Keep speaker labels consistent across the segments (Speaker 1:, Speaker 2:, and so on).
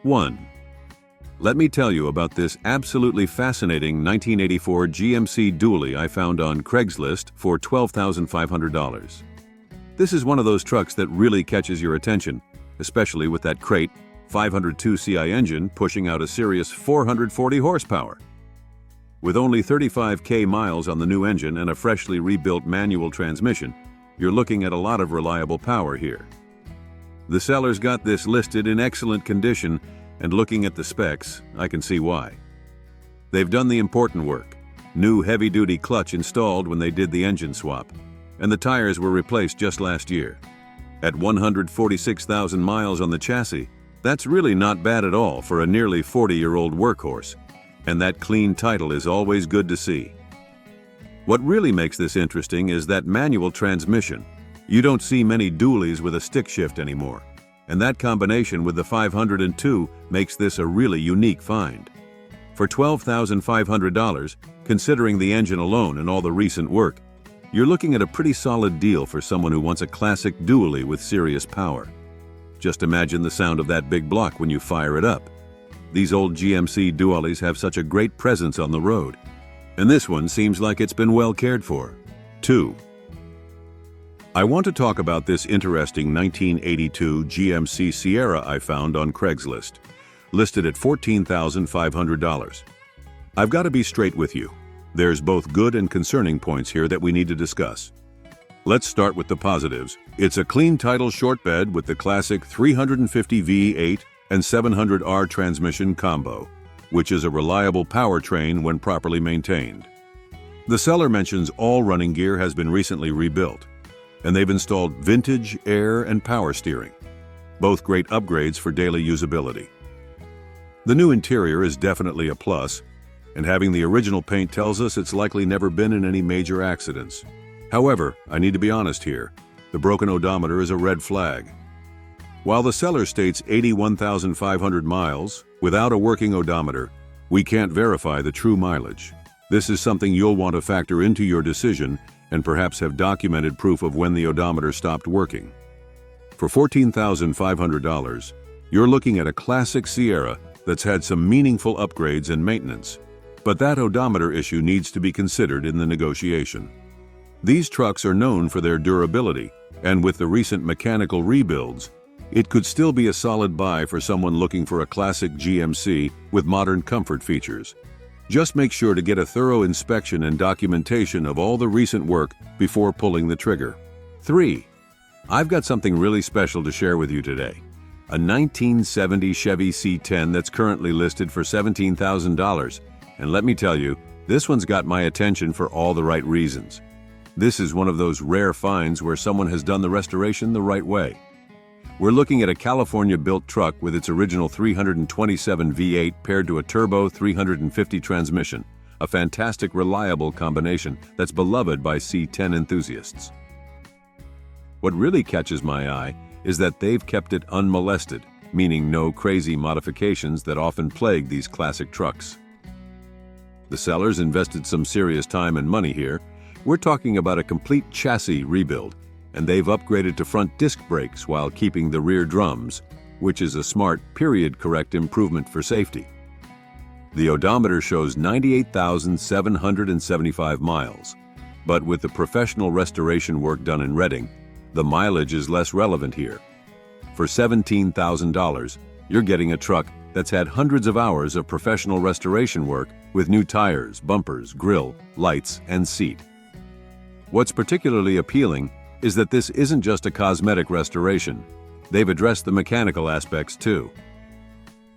Speaker 1: 1. Let me tell you about this absolutely fascinating 1984 GMC dually I found on Craigslist for $12,500. This is one of those trucks that really catches your attention, especially with that crate 502 CI engine pushing out a serious 440 horsepower. With only 35K miles on the new engine and a freshly rebuilt manual transmission, you're looking at a lot of reliable power here. The seller's got this listed in excellent condition, and looking at the specs, I can see why. They've done the important work. New heavy-duty clutch installed when they did the engine swap, and the tires were replaced just last year. At 146,000 miles on the chassis, that's really not bad at all for a nearly 40-year-old workhorse, and that clean title is always good to see. What really makes this interesting is that manual transmission. You don't see many dualies with a stick shift anymore, and that combination with the 502 makes this a really unique find. For $12,500, considering the engine alone and all the recent work, you're looking at a pretty solid deal for someone who wants a classic dually with serious power. Just imagine the sound of that big block when you fire it up. These old GMC dualies have such a great presence on the road, and this one seems like it's been well cared for. 2. I want to talk about this interesting 1982 GMC Sierra I found on Craigslist, listed at $14,500. I've got to be straight with you. There's both good and concerning points here that we need to discuss. Let's start with the positives. It's a clean title short bed with the classic 350 V8 and 700R transmission combo, which is a reliable powertrain when properly maintained. The seller mentions all running gear has been recently rebuilt, and they've installed vintage, air, and power steering, both great upgrades for daily usability. The new interior is definitely a plus, and having the original paint tells us it's likely never been in any major accidents. However, I need to be honest here, the broken odometer is a red flag. While the seller states 81,500 miles, without a working odometer, we can't verify the true mileage. This is something you'll want to factor into your decision and perhaps have documented proof of when the odometer stopped working. For $14,500, you're looking at a classic Sierra that's had some meaningful upgrades and maintenance, but that odometer issue needs to be considered in the negotiation. These trucks are known for their durability, and with the recent mechanical rebuilds, it could still be a solid buy for someone looking for a classic GMC with modern comfort features. Just make sure to get a thorough inspection and documentation of all the recent work before pulling the trigger. 3. I've got something really special to share with you today. A 1970 Chevy C10 that's currently listed for $17,000. And let me tell you, this one's got my attention for all the right reasons. This is one of those rare finds where someone has done the restoration the right way. We're looking at a California-built truck with its original 327 V8 paired to a turbo 350 transmission, a fantastic, reliable combination that's beloved by C10 enthusiasts. What really catches my eye is that they've kept it unmolested, meaning no crazy modifications that often plague these classic trucks. The sellers invested some serious time and money here. We're talking about a complete chassis rebuild, and they've upgraded to front disc brakes while keeping the rear drums, which is a smart, period-correct improvement for safety. The odometer shows 98,775 miles, but with the professional restoration work done in Reading, the mileage is less relevant here. For $17,000, you're getting a truck that's had hundreds of hours of professional restoration work with new tires, bumpers, grille, lights, and seat. What's particularly appealing is that this isn't just a cosmetic restoration. They've addressed the mechanical aspects too.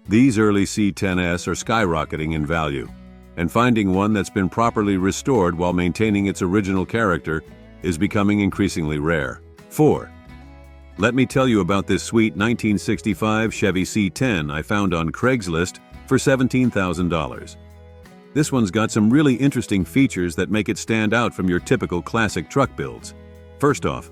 Speaker 1: These early C10s are skyrocketing in value, and finding one that's been properly restored while maintaining its original character is becoming increasingly rare. 4. Let me tell you about this sweet 1965 Chevy C10 I found on Craigslist for $17,000. This one's got some really interesting features that make it stand out from your typical classic truck builds. First off,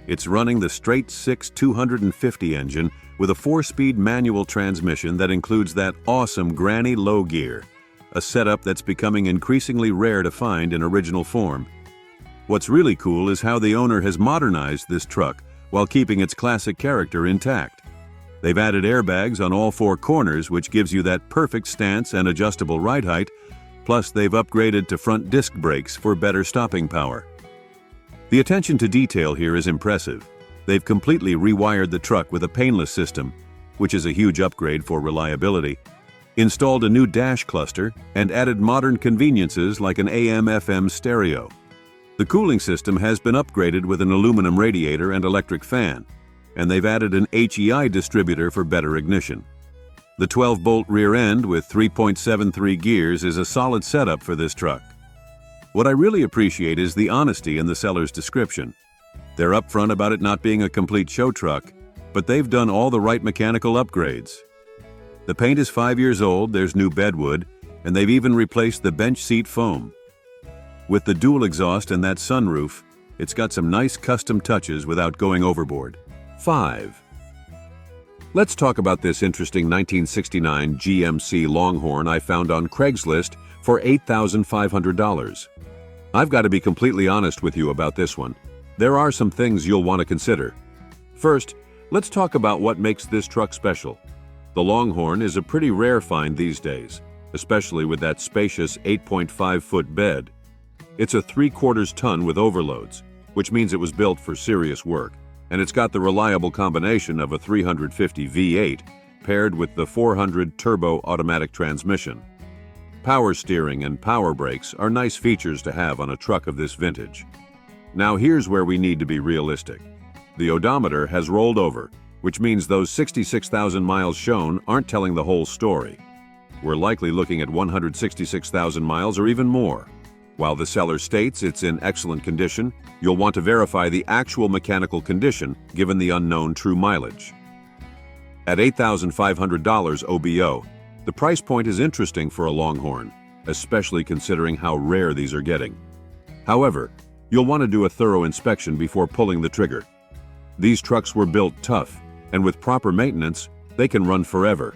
Speaker 1: it's running the straight-six 250 engine with a 4-speed manual transmission that includes that awesome granny low gear, a setup that's becoming increasingly rare to find in original form. What's really cool is how the owner has modernized this truck while keeping its classic character intact. They've added airbags on all four corners, which gives you that perfect stance and adjustable ride height, plus they've upgraded to front disc brakes for better stopping power. The attention to detail here is impressive. They've completely rewired the truck with a painless system, which is a huge upgrade for reliability, installed a new dash cluster, and added modern conveniences like an AM/FM stereo. The cooling system has been upgraded with an aluminum radiator and electric fan, and they've added an HEI distributor for better ignition. The 12-bolt rear end with 3.73 gears is a solid setup for this truck. What I really appreciate is the honesty in the seller's description. They're upfront about it not being a complete show truck, but they've done all the right mechanical upgrades. The paint is 5 years old, there's new bedwood, and they've even replaced the bench seat foam. With the dual exhaust and that sunroof, it's got some nice custom touches without going overboard. 5. Let's talk about this interesting 1969 GMC Longhorn I found on Craigslist for $8,500. I've got to be completely honest with you about this one. There are some things you'll want to consider. First, let's talk about what makes this truck special. The Longhorn is a pretty rare find these days, especially with that spacious 8.5-foot bed. It's a 3/4 ton with overloads, which means it was built for serious work, and it's got the reliable combination of a 350 V8 paired with the 400 turbo automatic transmission. Power steering and power brakes are nice features to have on a truck of this vintage. Now here's where we need to be realistic. The odometer has rolled over, which means those 66,000 miles shown aren't telling the whole story. We're likely looking at 166,000 miles or even more. While the seller states it's in excellent condition, you'll want to verify the actual mechanical condition given the unknown true mileage. At $8,500 OBO, the price point is interesting for a Longhorn, especially considering how rare these are getting. However, you'll want to do a thorough inspection before pulling the trigger. These trucks were built tough, and with proper maintenance, they can run forever.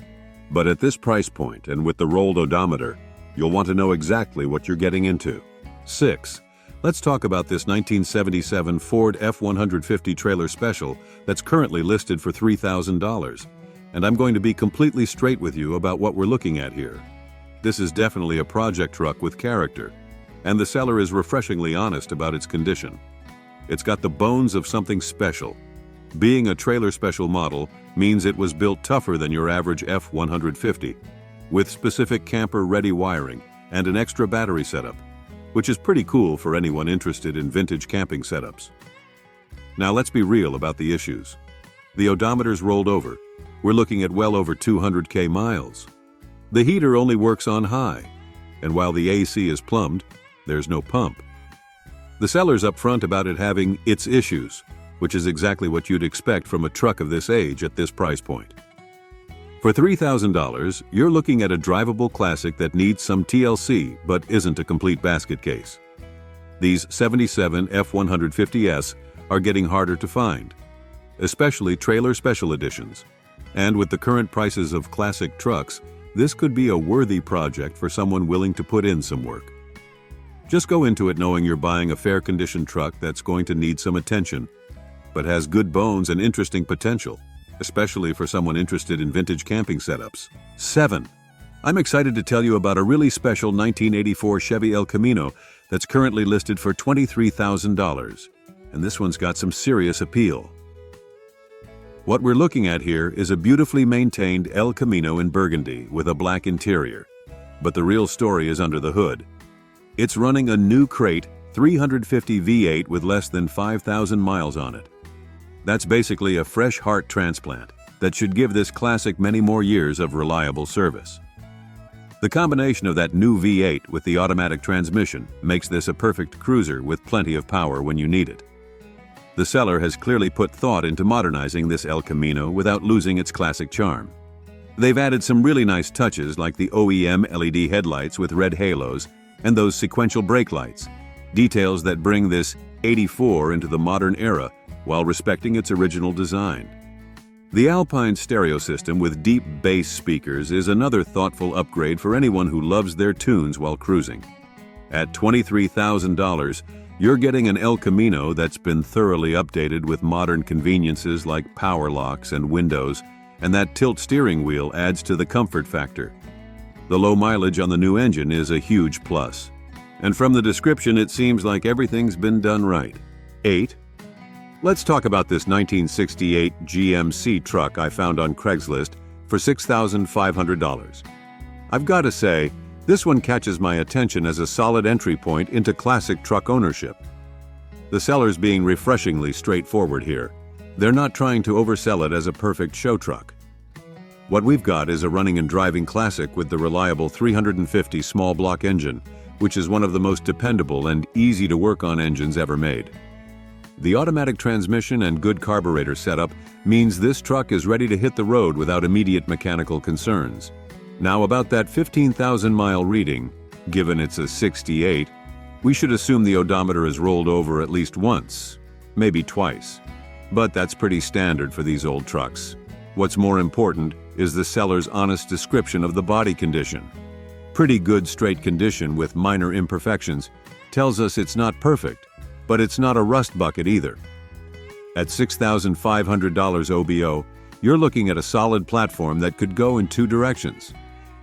Speaker 1: But at this price point and with the rolled odometer, you'll want to know exactly what you're getting into. 6. Let's talk about this 1977 Ford F-150 Trailer Special that's currently listed for $3,000. And I'm going to be completely straight with you about what we're looking at here. This is definitely a project truck with character, and the seller is refreshingly honest about its condition. It's got the bones of something special. Being a trailer special model means it was built tougher than your average F-150, with specific camper-ready wiring and an extra battery setup, which is pretty cool for anyone interested in vintage camping setups. Now let's be real about the issues. The odometer's rolled over. We're looking at well over 200K miles. The heater only works on high, and while the AC is plumbed, there's no pump. The seller's upfront about it having its issues, which is exactly what you'd expect from a truck of this age at this price point. For $3,000, you're looking at a drivable classic that needs some TLC but isn't a complete basket case. These 77 F-150S are getting harder to find, especially trailer special editions. And with the current prices of classic trucks, this could be a worthy project for someone willing to put in some work. Just go into it knowing you're buying a fair condition truck that's going to need some attention, but has good bones and interesting potential, especially for someone interested in vintage camping setups. 7. I'm excited to tell you about a really special 1984 Chevy El Camino that's currently listed for $23,000, and this one's got some serious appeal. What we're looking at here is a beautifully maintained El Camino in burgundy with a black interior, but the real story is under the hood. It's running a new crate 350 V8 with less than 5,000 miles on it. That's basically a fresh heart transplant that should give this classic many more years of reliable service. The combination of that new V8 with the automatic transmission makes this a perfect cruiser with plenty of power when you need it. The seller has clearly put thought into modernizing this El Camino without losing its classic charm. They've added some really nice touches like the OEM LED headlights with red halos and those sequential brake lights, details that bring this 84 into the modern era while respecting its original design. The Alpine stereo system with deep bass speakers is another thoughtful upgrade for anyone who loves their tunes while cruising. At $23,000, you're getting an El Camino that's been thoroughly updated with modern conveniences like power locks and windows, and that tilt steering wheel adds to the comfort factor. The low mileage on the new engine is a huge plus. And from the description, it seems like everything's been done right. 8. Let's talk about this 1968 GMC truck I found on Craigslist for $6,500. I've got to say, this one catches my attention as a solid entry point into classic truck ownership. The seller's being refreshingly straightforward here. They're not trying to oversell it as a perfect show truck. What we've got is a running and driving classic with the reliable 350 small block engine, which is one of the most dependable and easy to work on engines ever made. The automatic transmission and good carburetor setup means this truck is ready to hit the road without immediate mechanical concerns. Now, about that 15,000-mile reading, given it's a 68, we should assume the odometer is rolled over at least once, maybe twice. But that's pretty standard for these old trucks. What's more important is the seller's honest description of the body condition. Pretty good straight condition with minor imperfections tells us it's not perfect, but it's not a rust bucket either. At $6,500 OBO, you're looking at a solid platform that could go in two directions.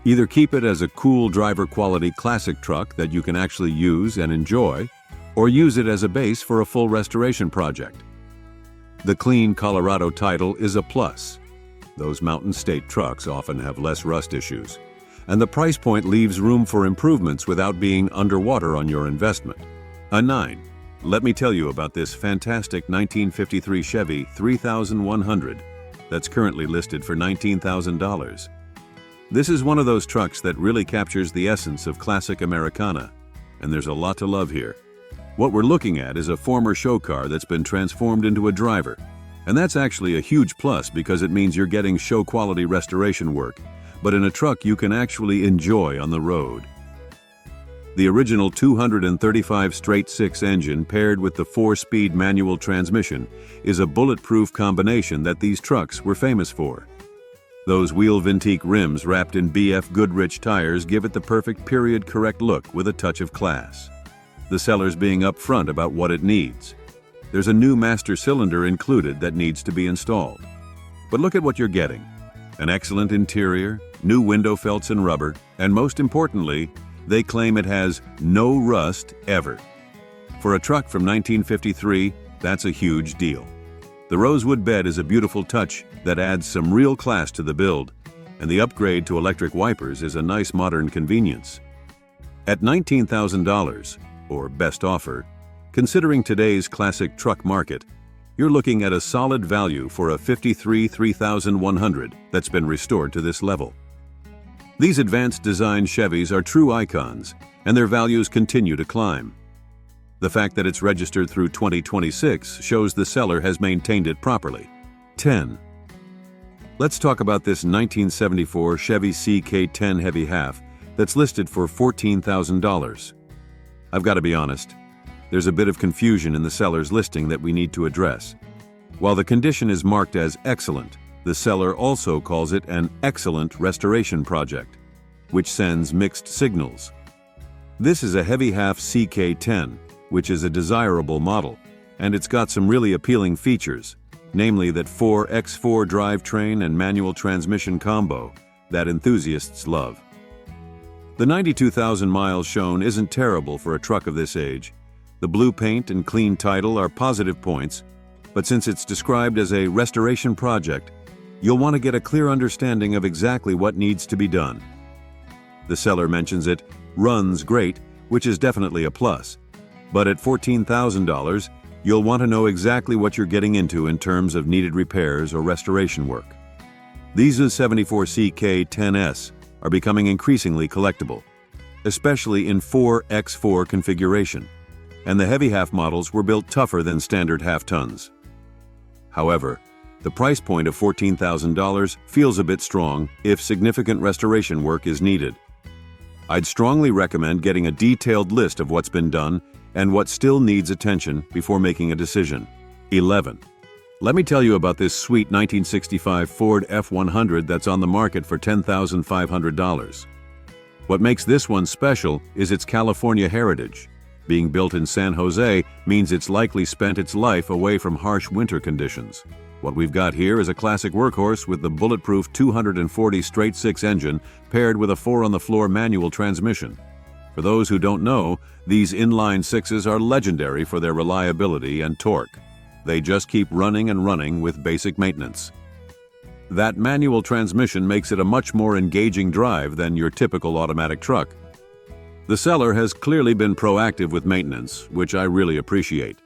Speaker 1: Either keep it as a cool driver quality classic truck that you can actually use and enjoy, or use it as a base for a full restoration project. The clean Colorado title is a plus. Those Mountain State trucks often have less rust issues, and the price point leaves room for improvements without being underwater on your investment. A 9. Let me tell you about this fantastic 1953 Chevy 3100 that's currently listed for $19,000. This is one of those trucks that really captures the essence of classic Americana, and there's a lot to love here. What we're looking at is a former show car that's been transformed into a driver, and that's actually a huge plus because it means you're getting show-quality restoration work, but in a truck you can actually enjoy on the road. The original 235 straight-six engine paired with the 4-speed manual transmission is a bulletproof combination that these trucks were famous for. Those wheel Vintique rims wrapped in BF Goodrich tires give it the perfect period-correct look with a touch of class. The seller's being upfront about what it needs. There's a new master cylinder included that needs to be installed. But look at what you're getting. An excellent interior, new window felts and rubber, and most importantly, they claim it has no rust ever. For a truck from 1953, that's a huge deal. The rosewood bed is a beautiful touch that adds some real class to the build, and the upgrade to electric wipers is a nice modern convenience. At $19,000, or best offer, considering today's classic truck market, you're looking at a solid value for a 53 3100 that's been restored to this level. These advanced design Chevys are true icons, and their values continue to climb. The fact that it's registered through 2026 shows the seller has maintained it properly. 10. Let's talk about this 1974 Chevy CK10 Heavy Half that's listed for $14,000. I've got to be honest, there's a bit of confusion in the seller's listing that we need to address. While the condition is marked as excellent, the seller also calls it an excellent restoration project, which sends mixed signals. This is a Heavy Half CK10, which is a desirable model, and it's got some really appealing features, namely that 4x4 drivetrain and manual transmission combo that enthusiasts love. The 92,000 miles shown isn't terrible for a truck of this age. The blue paint and clean title are positive points, but since it's described as a restoration project, you'll want to get a clear understanding of exactly what needs to be done. The seller mentions it runs great, which is definitely a plus, but at $14,000, you'll want to know exactly what you're getting into in terms of needed repairs or restoration work. These 74 CK10S are becoming increasingly collectible, especially in 4x4 configuration, and the heavy half models were built tougher than standard half tons. However, the price point of $14,000 feels a bit strong if significant restoration work is needed. I'd strongly recommend getting a detailed list of what's been done and what still needs attention before making a decision. 11. Let me tell you about this sweet 1965 Ford F100 that's on the market for $10,500. What makes this one special is its California heritage. Being built in San Jose means it's likely spent its life away from harsh winter conditions. What we've got here is a classic workhorse with the bulletproof 240 straight-six engine paired with a 4-on-the-floor manual transmission. For those who don't know, these inline sixes are legendary for their reliability and torque. They just keep running and running with basic maintenance. That manual transmission makes it a much more engaging drive than your typical automatic truck. The seller has clearly been proactive with maintenance, which I really appreciate.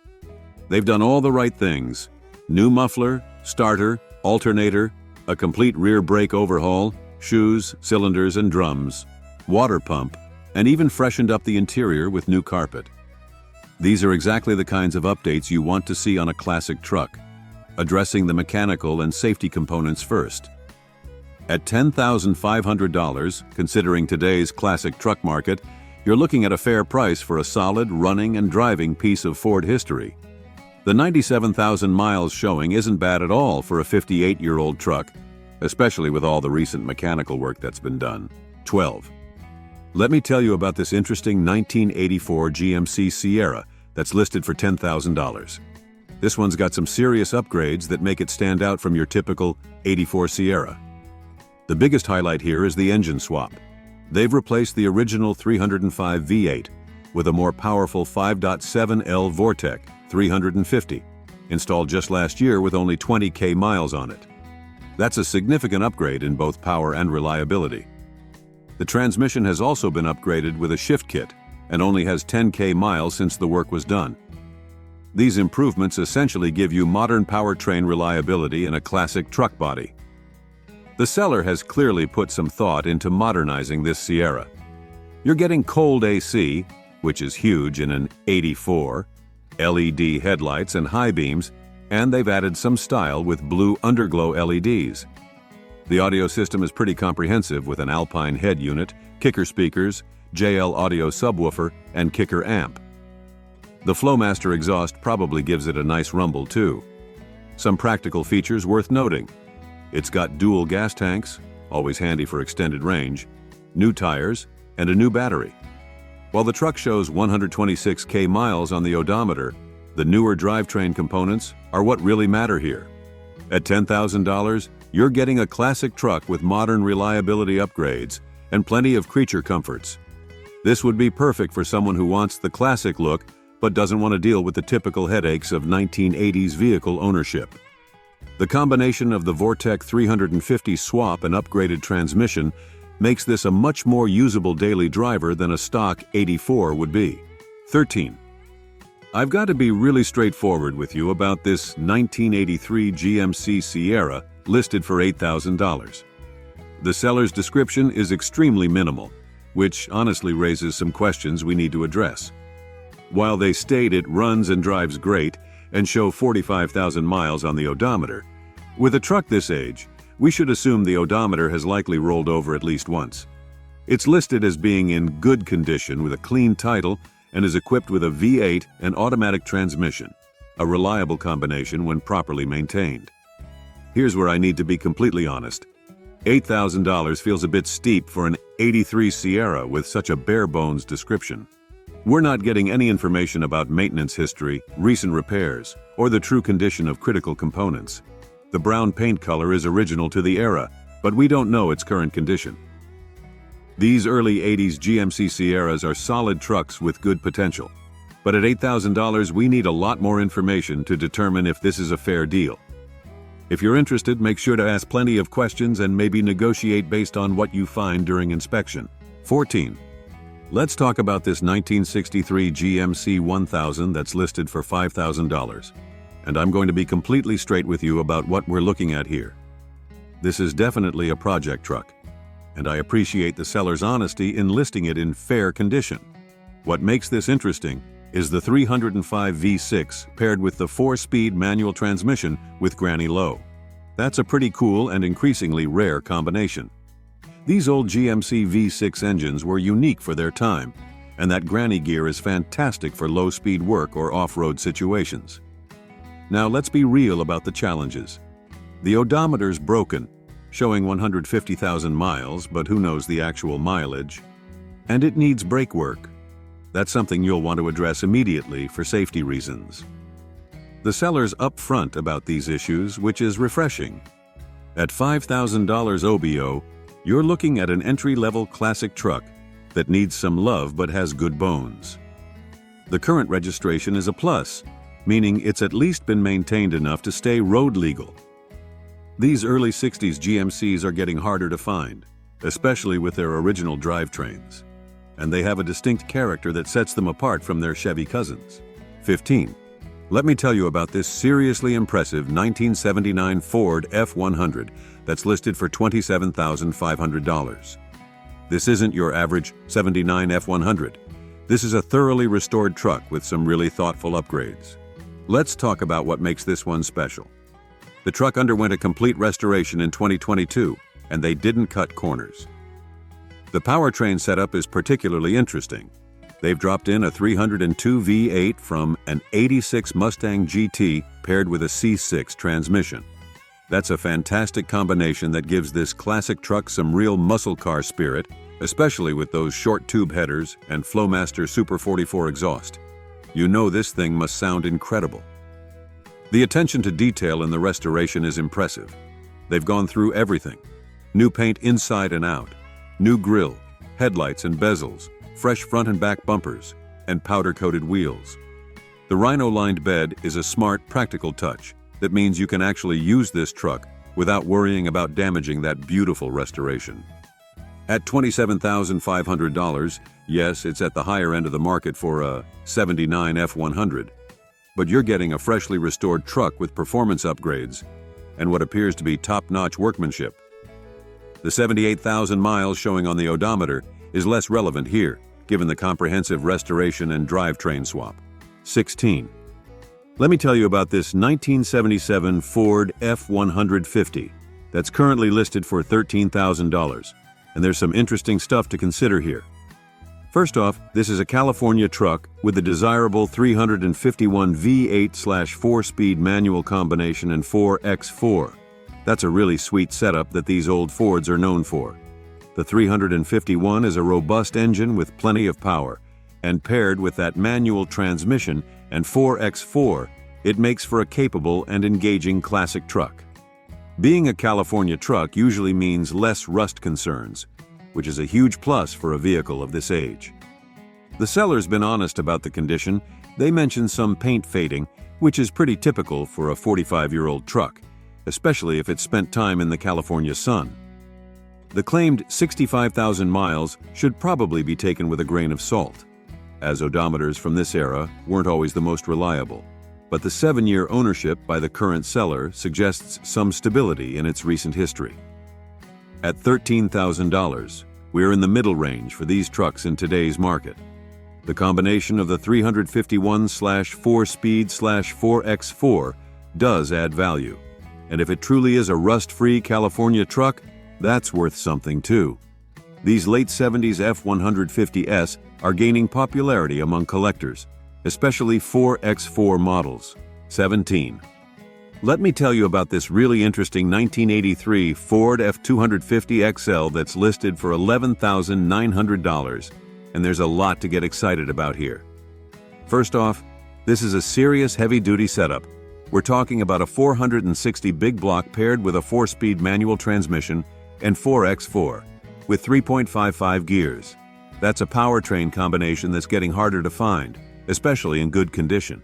Speaker 1: They've done all the right things. New muffler, starter, alternator, a complete rear brake overhaul, shoes, cylinders and drums, water pump, and even freshened up the interior with new carpet. These are exactly the kinds of updates you want to see on a classic truck, addressing the mechanical and safety components first. At $10,500, considering today's classic truck market, you're looking at a fair price for a solid, running and driving piece of Ford history. The 97,000 miles showing isn't bad at all for a 58-year-old truck, especially with all the recent mechanical work that's been done. 12. Let me tell you about this interesting 1984 GMC Sierra that's listed for $10,000. This one's got some serious upgrades that make it stand out from your typical 84 Sierra. The biggest highlight here is the engine swap. They've replaced the original 305 V8 with a more powerful 5.7L Vortec 350, installed just last year with only 20,000 miles on it. That's a significant upgrade in both power and reliability. The transmission has also been upgraded with a shift kit and only has 10,000 miles since the work was done. These improvements essentially give you modern powertrain reliability in a classic truck body. The seller has clearly put some thought into modernizing this Sierra. You're getting cold AC, which is huge in an 84, LED headlights and high beams, and they've added some style with blue underglow LEDs. The audio system is pretty comprehensive with an Alpine head unit, kicker speakers, JL audio subwoofer, and kicker amp. The Flowmaster exhaust probably gives it a nice rumble too. Some practical features worth noting. It's got dual gas tanks, always handy for extended range, new tires, and a new battery. While the truck shows 126,000 miles on the odometer, the newer drivetrain components are what really matter here. At $10,000, you're getting a classic truck with modern reliability upgrades and plenty of creature comforts. This would be perfect for someone who wants the classic look but doesn't want to deal with the typical headaches of 1980s vehicle ownership. The combination of the Vortec 350 swap and upgraded transmission makes this a much more usable daily driver than a stock 84 would be. 13. I've got to be really straightforward with you about this 1983 GMC Sierra listed for $8,000. The seller's description is extremely minimal, which honestly raises some questions we need to address. While they state it runs and drives great and show 45,000 miles on the odometer, with a truck this age, we should assume the odometer has likely rolled over at least once. It's listed as being in good condition with a clean title and is equipped with a V8 and automatic transmission, a reliable combination when properly maintained. Here's where I need to be completely honest. $8,000 feels a bit steep for an 83 Sierra with such a bare-bones description. We're not getting any information about maintenance history, recent repairs, or the true condition of critical components. The brown paint color is original to the era, but we don't know its current condition. These early 80s GMC Sierras are solid trucks with good potential. But at $8,000, we need a lot more information to determine if this is a fair deal. If you're interested, make sure to ask plenty of questions and maybe negotiate based on what you find during inspection. 14. Let's talk about this 1963 GMC 1000 that's listed for $5,000. And I'm going to be completely straight with you about what we're looking at here. This is definitely a project truck, and I appreciate the seller's honesty in listing it in fair condition. What makes this interesting is the 305 V6 paired with the 4-speed manual transmission with Granny Low. That's a pretty cool and increasingly rare combination. These old GMC V6 engines were unique for their time, and that granny gear is fantastic for low-speed work or off-road situations. Now let's be real about the challenges. The odometer's broken, showing 150,000 miles, but who knows the actual mileage. And it needs brake work. That's something you'll want to address immediately for safety reasons. The seller's upfront about these issues, which is refreshing. At $5,000 OBO, you're looking at an entry-level classic truck that needs some love but has good bones. The current registration is a plus, meaning it's at least been maintained enough to stay road legal. These early 60s GMCs are getting harder to find, especially with their original drivetrains, and they have a distinct character that sets them apart from their Chevy cousins. 15. Let me tell you about this seriously impressive 1979 Ford F100 that's listed for $27,500. This isn't your average 79 F100. This is a thoroughly restored truck with some really thoughtful upgrades. Let's talk about what makes this one special. The truck underwent a complete restoration in 2022, and they didn't cut corners. The powertrain setup is particularly interesting. They've dropped in a 302 V8 from an 86 Mustang GT paired with a C6 transmission. That's a fantastic combination that gives this classic truck some real muscle car spirit, especially with those short tube headers and Flowmaster Super 44 exhaust. You know this thing must sound incredible. The attention to detail in the restoration is impressive. They've gone through everything. New paint inside and out, new grille, headlights and bezels, fresh front and back bumpers, and powder-coated wheels. The rhino-lined bed is a smart, practical touch that means you can actually use this truck without worrying about damaging that beautiful restoration. At $27,500, yes, it's at the higher end of the market for a 79 F100, but you're getting a freshly restored truck with performance upgrades and what appears to be top-notch workmanship. The 78,000 miles showing on the odometer is less relevant here, given the comprehensive restoration and drivetrain swap. 16. Let me tell you about this 1977 Ford F150 that's currently listed for $13,000, and there's some interesting stuff to consider here. First off, this is a California truck with the desirable 351 V8/4-speed manual combination and 4x4. That's a really sweet setup that these old Fords are known for. The 351 is a robust engine with plenty of power, and paired with that manual transmission and 4x4, it makes for a capable and engaging classic truck. Being a California truck usually means less rust concerns, which is a huge plus for a vehicle of this age. The seller's been honest about the condition. They mention some paint fading, which is pretty typical for a 45-year-old truck, especially if it's spent time in the California sun. The claimed 65,000 miles should probably be taken with a grain of salt, as odometers from this era weren't always the most reliable. But the 7-year ownership by the current seller suggests some stability in its recent history. At $13,000, we're in the middle range for these trucks in today's market. The combination of the 351/4-speed/4x4 does add value, and if it truly is a rust-free California truck, that's worth something too. These late 70s F150S are gaining popularity among collectors, especially 4x4 models. 17. Let me tell you about this really interesting 1983 Ford F250XL that's listed for $11,900, and there's a lot to get excited about here. First off, this is a serious heavy-duty setup. We're talking about a 460 big block paired with a 4-speed manual transmission and 4x4, with 3.55 gears. That's a powertrain combination that's getting harder to find, especially in good condition.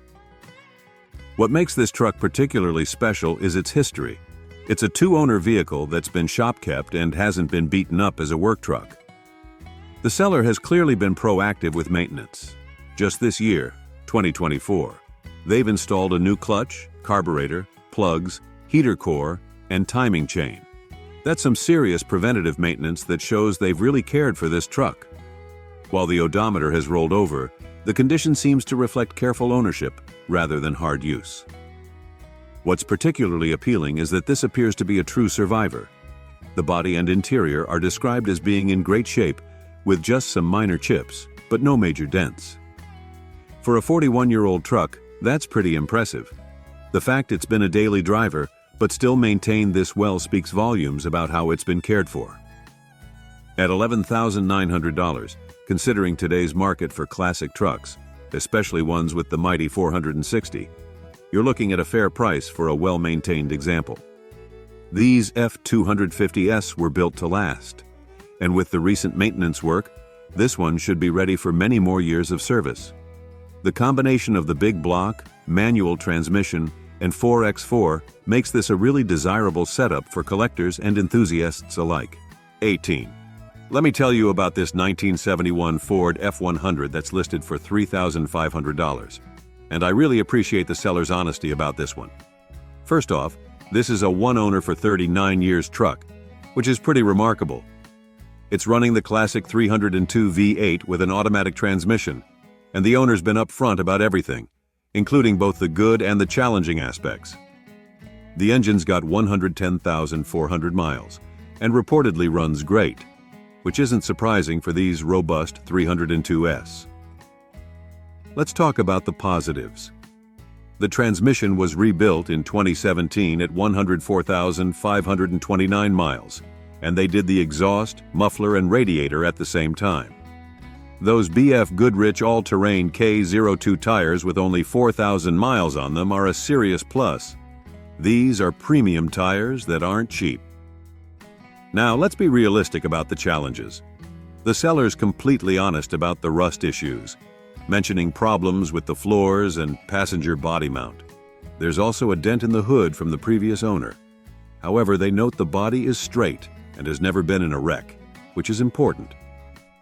Speaker 1: What makes this truck particularly special is its history. It's a 2-owner vehicle that's been shop-kept and hasn't been beaten up as a work truck. The seller has clearly been proactive with maintenance. Just this year, 2024, they've installed a new clutch, carburetor, plugs, heater core, and timing chain. That's some serious preventative maintenance that shows they've really cared for this truck. While the odometer has rolled over, the condition seems to reflect careful ownership rather than hard use. What's particularly appealing is that this appears to be a true survivor. The body and interior are described as being in great shape, with just some minor chips, but no major dents. For a 41-year-old truck, that's pretty impressive. The fact it's been a daily driver, but still maintained this well speaks volumes about how it's been cared for. At $11,900, considering today's market for classic trucks, especially ones with the mighty 460, you're looking at a fair price for a well-maintained example. These F250s were built to last, and with the recent maintenance work, this one should be ready for many more years of service. The combination of the big block, manual transmission, and 4x4 makes this a really desirable setup for collectors and enthusiasts alike. 18. Let me tell you about this 1971 Ford F100 that's listed for $3,500. And I really appreciate the seller's honesty about this one. First off, this is a one-owner for 39 years truck, which is pretty remarkable. It's running the classic 302 V8 with an automatic transmission, and the owner's been upfront about everything, including both the good and the challenging aspects. The engine's got 110,400 miles, and reportedly runs great, which isn't surprising for these robust 302s. Let's talk about the positives. The transmission was rebuilt in 2017 at 104,529 miles, and they did the exhaust, muffler, and radiator at the same time. Those BF Goodrich all-terrain K02 tires with only 4,000 miles on them are a serious plus. These are premium tires that aren't cheap. Now, let's be realistic about the challenges. The seller's completely honest about the rust issues, mentioning problems with the floors and passenger body mount. There's also a dent in the hood from the previous owner. However, they note the body is straight and has never been in a wreck, which is important.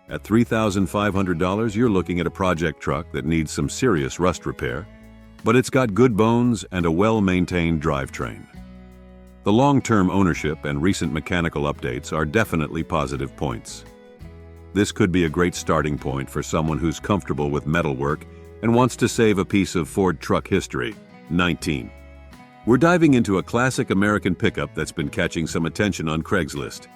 Speaker 1: At $3,500, you're looking at a project truck that needs some serious rust repair, but it's got good bones and a well-maintained drivetrain. The long-term ownership and recent mechanical updates are definitely positive points. This could be a great starting point for someone who's comfortable with metalwork and wants to save a piece of Ford truck history. 19. We're diving into a classic American pickup that's been catching some attention on Craigslist.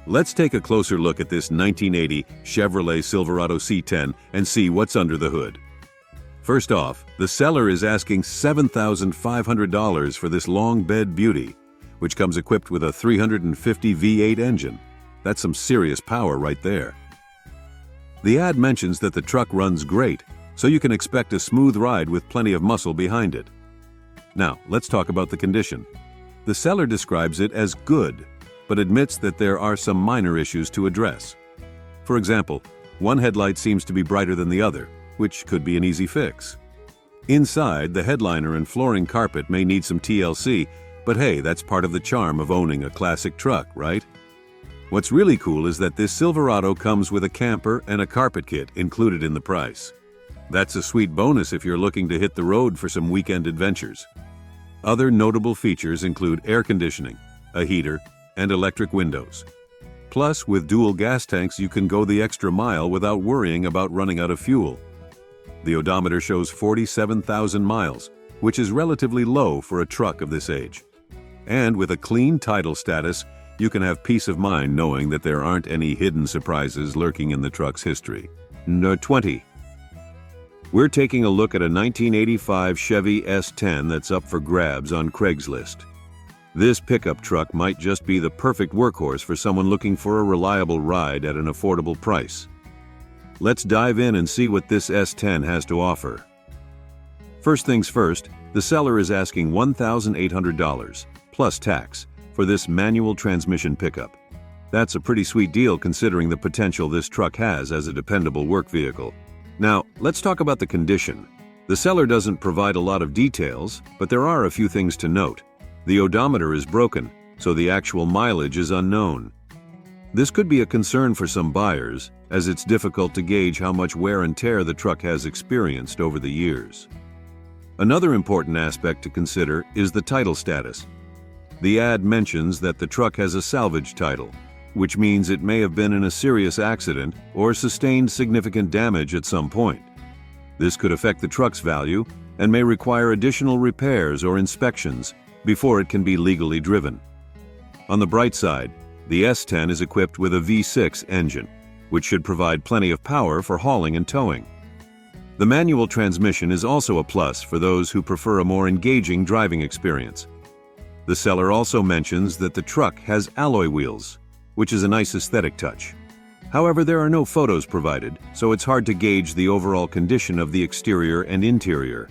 Speaker 1: Let's take a closer look at this 1980 Chevrolet Silverado C10 and see what's under the hood. First off, the seller is asking $7,500 for this long bed beauty, which comes equipped with a 350 V8 engine. That's some serious power right there. The ad mentions that the truck runs great, so you can expect a smooth ride with plenty of muscle behind it. Now, let's talk about the condition. The seller describes it as good, but admits that there are some minor issues to address. For example, one headlight seems to be brighter than the other, which could be an easy fix. Inside, the headliner and flooring carpet may need some TLC, but hey, that's part of the charm of owning a classic truck, right? What's really cool is that this Silverado comes with a camper and a carpet kit included in the price. That's a sweet bonus if you're looking to hit the road for some weekend adventures. Other notable features include air conditioning, a heater, and electric windows. Plus, with dual gas tanks, you can go the extra mile without worrying about running out of fuel. The odometer shows 47,000 miles, which is relatively low for a truck of this age. And with a clean title status, you can have peace of mind knowing that there aren't any hidden surprises lurking in the truck's history. 20. We're taking a look at a 1985 Chevy S10 that's up for grabs on Craigslist. This pickup truck might just be the perfect workhorse for someone looking for a reliable ride at an affordable price. Let's dive in and see what this S10 has to offer. First things first, the seller is asking $1,800 plus tax for this manual transmission pickup. That's a pretty sweet deal considering the potential this truck has as a dependable work vehicle. Now, let's talk about the condition. The seller doesn't provide a lot of details, but there are a few things to note. The odometer is broken, so the actual mileage is unknown. This could be a concern for some buyers, as it's difficult to gauge how much wear and tear the truck has experienced over the years. Another important aspect to consider is the title status. The ad mentions that the truck has a salvage title, which means it may have been in a serious accident or sustained significant damage at some point. This could affect the truck's value and may require additional repairs or inspections before it can be legally driven. On the bright side, the S10 is equipped with a V6 engine, which should provide plenty of power for hauling and towing. The manual transmission is also a plus for those who prefer a more engaging driving experience. The seller also mentions that the truck has alloy wheels, which is a nice aesthetic touch. However, there are no photos provided, so it's hard to gauge the overall condition of the exterior and interior.